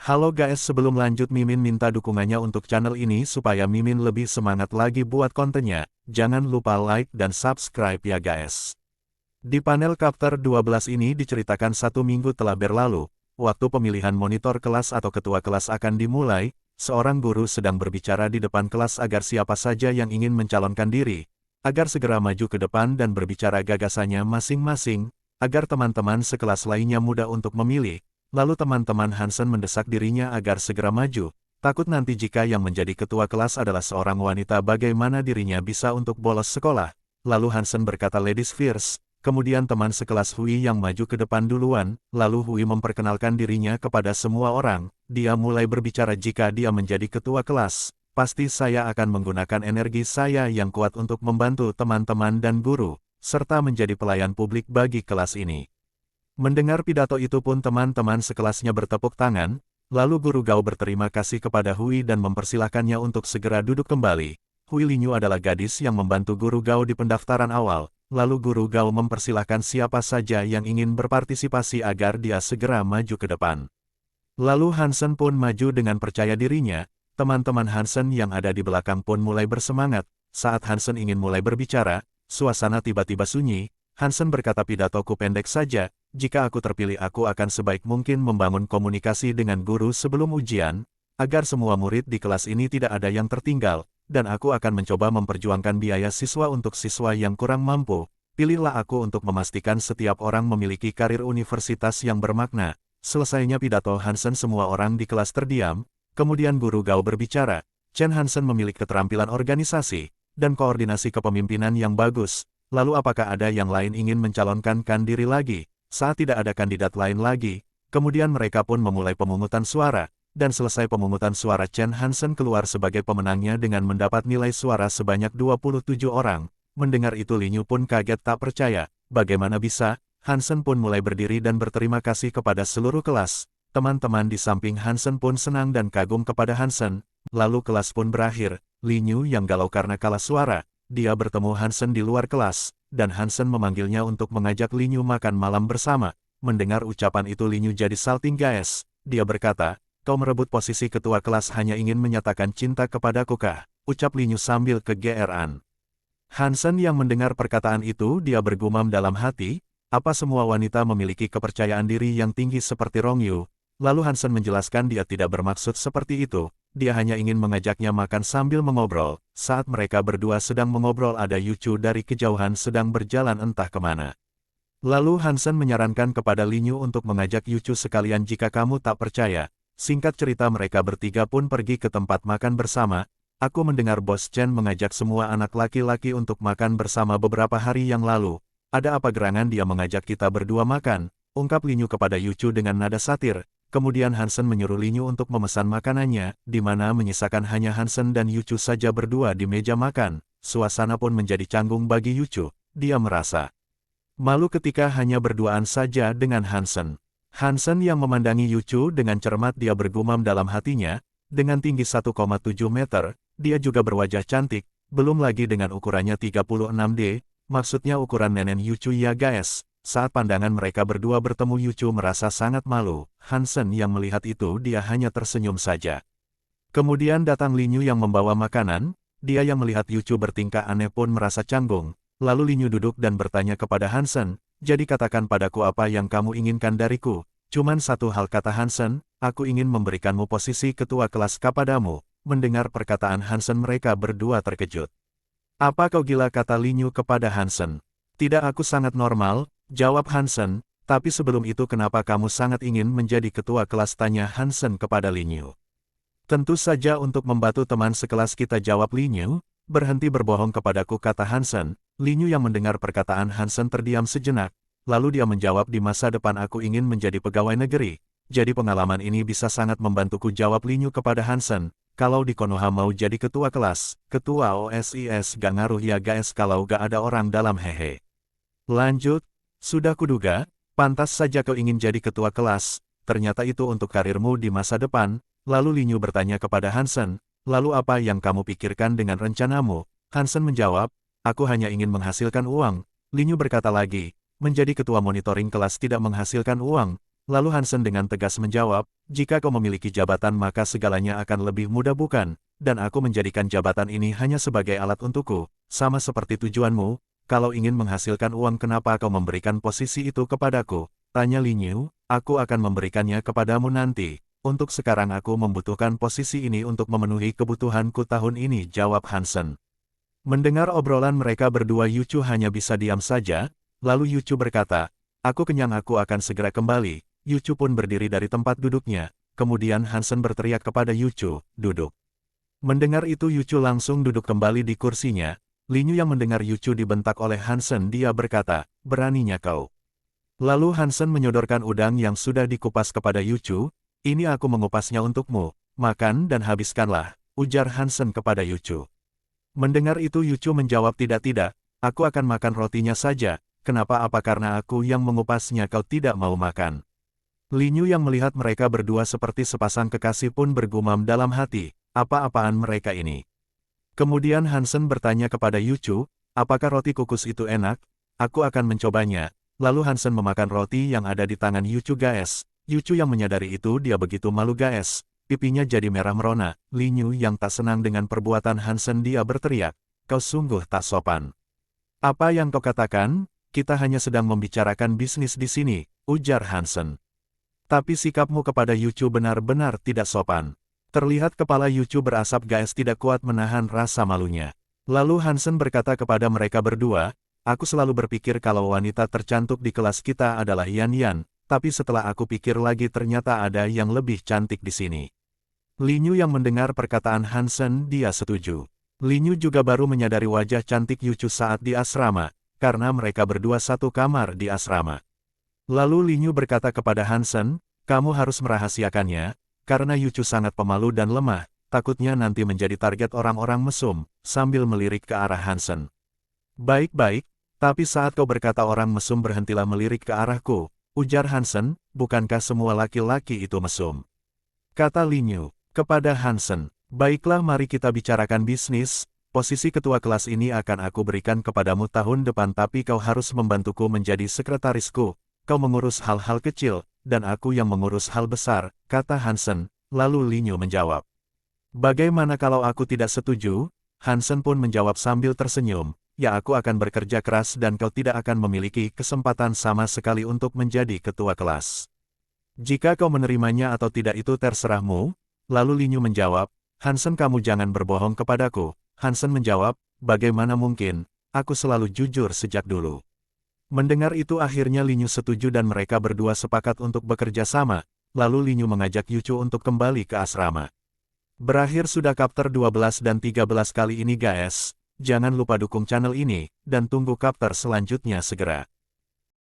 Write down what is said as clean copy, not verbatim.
Halo guys, sebelum lanjut Mimin minta dukungannya untuk channel ini supaya Mimin lebih semangat lagi buat kontennya. Jangan lupa like dan subscribe ya guys. Di panel chapter 12 ini diceritakan 1 minggu telah berlalu. Waktu pemilihan monitor kelas atau ketua kelas akan dimulai, seorang guru sedang berbicara di depan kelas agar siapa saja yang ingin mencalonkan diri, agar segera maju ke depan dan berbicara gagasannya masing-masing, agar teman-teman sekelas lainnya mudah untuk memilih. Lalu teman-teman Hansen mendesak dirinya agar segera maju, takut nanti jika yang menjadi ketua kelas adalah seorang wanita bagaimana dirinya bisa untuk bolos sekolah. Lalu Hansen berkata ladies first, kemudian teman sekelas Hui yang maju ke depan duluan, lalu Hui memperkenalkan dirinya kepada semua orang, dia mulai berbicara jika dia menjadi ketua kelas, pasti saya akan menggunakan energi saya yang kuat untuk membantu teman-teman dan guru, serta menjadi pelayan publik bagi kelas ini. Mendengar pidato itu pun teman-teman sekelasnya bertepuk tangan, lalu guru Gao berterima kasih kepada Hui dan mempersilahkannya untuk segera duduk kembali. Hui Linyu adalah gadis yang membantu guru Gao di pendaftaran awal, lalu guru Gao mempersilahkan siapa saja yang ingin berpartisipasi agar dia segera maju ke depan. Lalu Hansen pun maju dengan percaya dirinya, teman-teman Hansen yang ada di belakang pun mulai bersemangat. Saat Hansen ingin mulai berbicara, suasana tiba-tiba sunyi. Hansen berkata pidatoku pendek saja, jika aku terpilih aku akan sebaik mungkin membangun komunikasi dengan guru sebelum ujian, agar semua murid di kelas ini tidak ada yang tertinggal, dan aku akan mencoba memperjuangkan biaya siswa untuk siswa yang kurang mampu. Pilihlah aku untuk memastikan setiap orang memiliki karir universitas yang bermakna. Selesainya pidato Hansen semua orang di kelas terdiam, kemudian guru Gao berbicara, Chen Hansen memiliki keterampilan organisasi, dan koordinasi kepemimpinan yang bagus. Lalu apakah ada yang lain ingin mencalonkan diri lagi? Saat tidak ada kandidat lain lagi, kemudian mereka pun memulai pemungutan suara, dan selesai pemungutan suara Chen Hansen keluar sebagai pemenangnya dengan mendapat nilai suara sebanyak 27 orang. Mendengar itu Linyu pun kaget tak percaya, bagaimana bisa? Hansen pun mulai berdiri dan berterima kasih kepada seluruh kelas. Teman-teman di samping Hansen pun senang dan kagum kepada Hansen. Lalu kelas pun berakhir, Linyu yang galau karena kalah suara. Dia bertemu Hansen di luar kelas, dan Hansen memanggilnya untuk mengajak Linyu makan malam bersama. Mendengar ucapan itu Linyu jadi salting guys. Dia berkata, kau merebut posisi ketua kelas hanya ingin menyatakan cinta kepadaku kah? Ucap Linyu sambil kegeeran. Hansen yang mendengar perkataan itu dia bergumam dalam hati, apa semua wanita memiliki kepercayaan diri yang tinggi seperti Rongyu? Lalu Hansen menjelaskan dia tidak bermaksud seperti itu. Dia hanya ingin mengajaknya makan sambil mengobrol. Saat mereka berdua sedang mengobrol ada Yuchu dari kejauhan sedang berjalan entah kemana. Lalu Hansen menyarankan kepada Linyu untuk mengajak Yuchu sekalian jika kamu tak percaya. Singkat cerita mereka bertiga pun pergi ke tempat makan bersama. Aku mendengar Bos Chen mengajak semua anak laki-laki untuk makan bersama beberapa hari yang lalu. Ada apa gerangan dia mengajak kita berdua makan? Ungkap Linyu kepada Yuchu dengan nada satir. Kemudian Hansen menyuruh Linyu untuk memesan makanannya, di mana menyisakan hanya Hansen dan Yuchu saja berdua di meja makan. Suasana pun menjadi canggung bagi Yuchu. Dia merasa malu ketika hanya berduaan saja dengan Hansen. Hansen yang memandangi Yuchu dengan cermat dia bergumam dalam hatinya, dengan tinggi 1,7 meter, dia juga berwajah cantik, belum lagi dengan ukurannya 36D, maksudnya ukuran nenen Yuchu ya guys. Saat pandangan mereka berdua bertemu Yuchu merasa sangat malu, Hansen yang melihat itu dia hanya tersenyum saja. Kemudian datang Linyu yang membawa makanan, dia yang melihat Yuchu bertingkah aneh pun merasa canggung, lalu Linyu duduk dan bertanya kepada Hansen, jadi katakan padaku apa yang kamu inginkan dariku, cuman satu hal kata Hansen, aku ingin memberikanmu posisi ketua kelas kepadamu. Mendengar perkataan Hansen mereka berdua terkejut. Apa kau gila kata Linyu kepada Hansen. Tidak aku sangat normal. Jawab Hansen, tapi sebelum itu kenapa kamu sangat ingin menjadi ketua kelas tanya Hansen kepada Linyu. Tentu saja untuk membantu teman sekelas kita jawab Linyu, berhenti berbohong kepadaku kata Hansen. Linyu yang mendengar perkataan Hansen terdiam sejenak, lalu dia menjawab di masa depan aku ingin menjadi pegawai negeri, jadi pengalaman ini bisa sangat membantuku jawab Linyu kepada Hansen. Kalau di Konoha mau jadi ketua kelas, ketua OSIS gak ngaruh ya guys kalau gak ada orang dalam hehe. Lanjut. Sudah kuduga, pantas saja kau ingin jadi ketua kelas, ternyata itu untuk karirmu di masa depan. Lalu Linyu bertanya kepada Hansen, lalu apa yang kamu pikirkan dengan rencanamu? Hansen menjawab, aku hanya ingin menghasilkan uang. Linyu berkata lagi, menjadi ketua monitoring kelas tidak menghasilkan uang. Lalu Hansen dengan tegas menjawab, jika kau memiliki jabatan maka segalanya akan lebih mudah bukan? Dan aku menjadikan jabatan ini hanya sebagai alat untukku, sama seperti tujuanmu, kalau ingin menghasilkan uang kenapa kau memberikan posisi itu kepadaku? Tanya Linyu, aku akan memberikannya kepadamu nanti. Untuk sekarang aku membutuhkan posisi ini untuk memenuhi kebutuhanku tahun ini, jawab Hansen. Mendengar obrolan mereka berdua Yuchu hanya bisa diam saja, lalu Yuchu berkata, aku kenyang aku akan segera kembali. Yuchu pun berdiri dari tempat duduknya, kemudian Hansen berteriak kepada Yuchu, duduk. Mendengar itu Yuchu langsung duduk kembali di kursinya. Linyu yang mendengar Yuchu dibentak oleh Hansen dia berkata, beraninya kau. Lalu Hansen menyodorkan udang yang sudah dikupas kepada Yuchu, ini aku mengupasnya untukmu, makan dan habiskanlah, ujar Hansen kepada Yuchu. Mendengar itu Yuchu menjawab tidak, aku akan makan rotinya saja, kenapa apa karena aku yang mengupasnya kau tidak mau makan. Linyu yang melihat mereka berdua seperti sepasang kekasih pun bergumam dalam hati, apa-apaan mereka ini. Kemudian Hansen bertanya kepada Yuchu, apakah roti kukus itu enak? Aku akan mencobanya. Lalu Hansen memakan roti yang ada di tangan Yuchu gaes. Yuchu yang menyadari itu dia begitu malu gaes. Pipinya jadi merah merona. Linyu yang tak senang dengan perbuatan Hansen dia berteriak, kau sungguh tak sopan. Apa yang kau katakan? Kita hanya sedang membicarakan bisnis di sini, ujar Hansen. Tapi sikapmu kepada Yuchu benar-benar tidak sopan. Terlihat kepala Yuchu berasap gaes tidak kuat menahan rasa malunya. Lalu Hansen berkata kepada mereka berdua, aku selalu berpikir kalau wanita tercantik di kelas kita adalah Yan Yan, tapi setelah aku pikir lagi ternyata ada yang lebih cantik di sini. Linyu yang mendengar perkataan Hansen dia setuju. Linyu juga baru menyadari wajah cantik Yuchu saat di asrama, karena mereka berdua satu kamar di asrama. Lalu Linyu berkata kepada Hansen, kamu harus merahasiakannya, karena Yuchu sangat pemalu dan lemah, takutnya nanti menjadi target orang-orang mesum, sambil melirik ke arah Hansen. Baik-baik, tapi saat kau berkata orang mesum berhentilah melirik ke arahku, ujar Hansen, bukankah semua laki-laki itu mesum? Kata Linyu, kepada Hansen, baiklah mari kita bicarakan bisnis, posisi ketua kelas ini akan aku berikan kepadamu tahun depan tapi kau harus membantuku menjadi sekretarisku. Kau mengurus hal-hal kecil, dan aku yang mengurus hal besar, kata Hansen, lalu Linyu menjawab. Bagaimana kalau aku tidak setuju? Hansen pun menjawab sambil tersenyum, ya aku akan bekerja keras dan kau tidak akan memiliki kesempatan sama sekali untuk menjadi ketua kelas. Jika kau menerimanya atau tidak itu terserahmu, lalu Linyu menjawab, Hansen kamu jangan berbohong kepadaku. Hansen menjawab, bagaimana mungkin, aku selalu jujur sejak dulu. Mendengar itu akhirnya Linyu setuju dan mereka berdua sepakat untuk bekerja sama, lalu Linyu mengajak Yuchu untuk kembali ke asrama. Berakhir sudah chapter 12 dan 13 kali ini guys, jangan lupa dukung channel ini, dan tunggu chapter selanjutnya segera.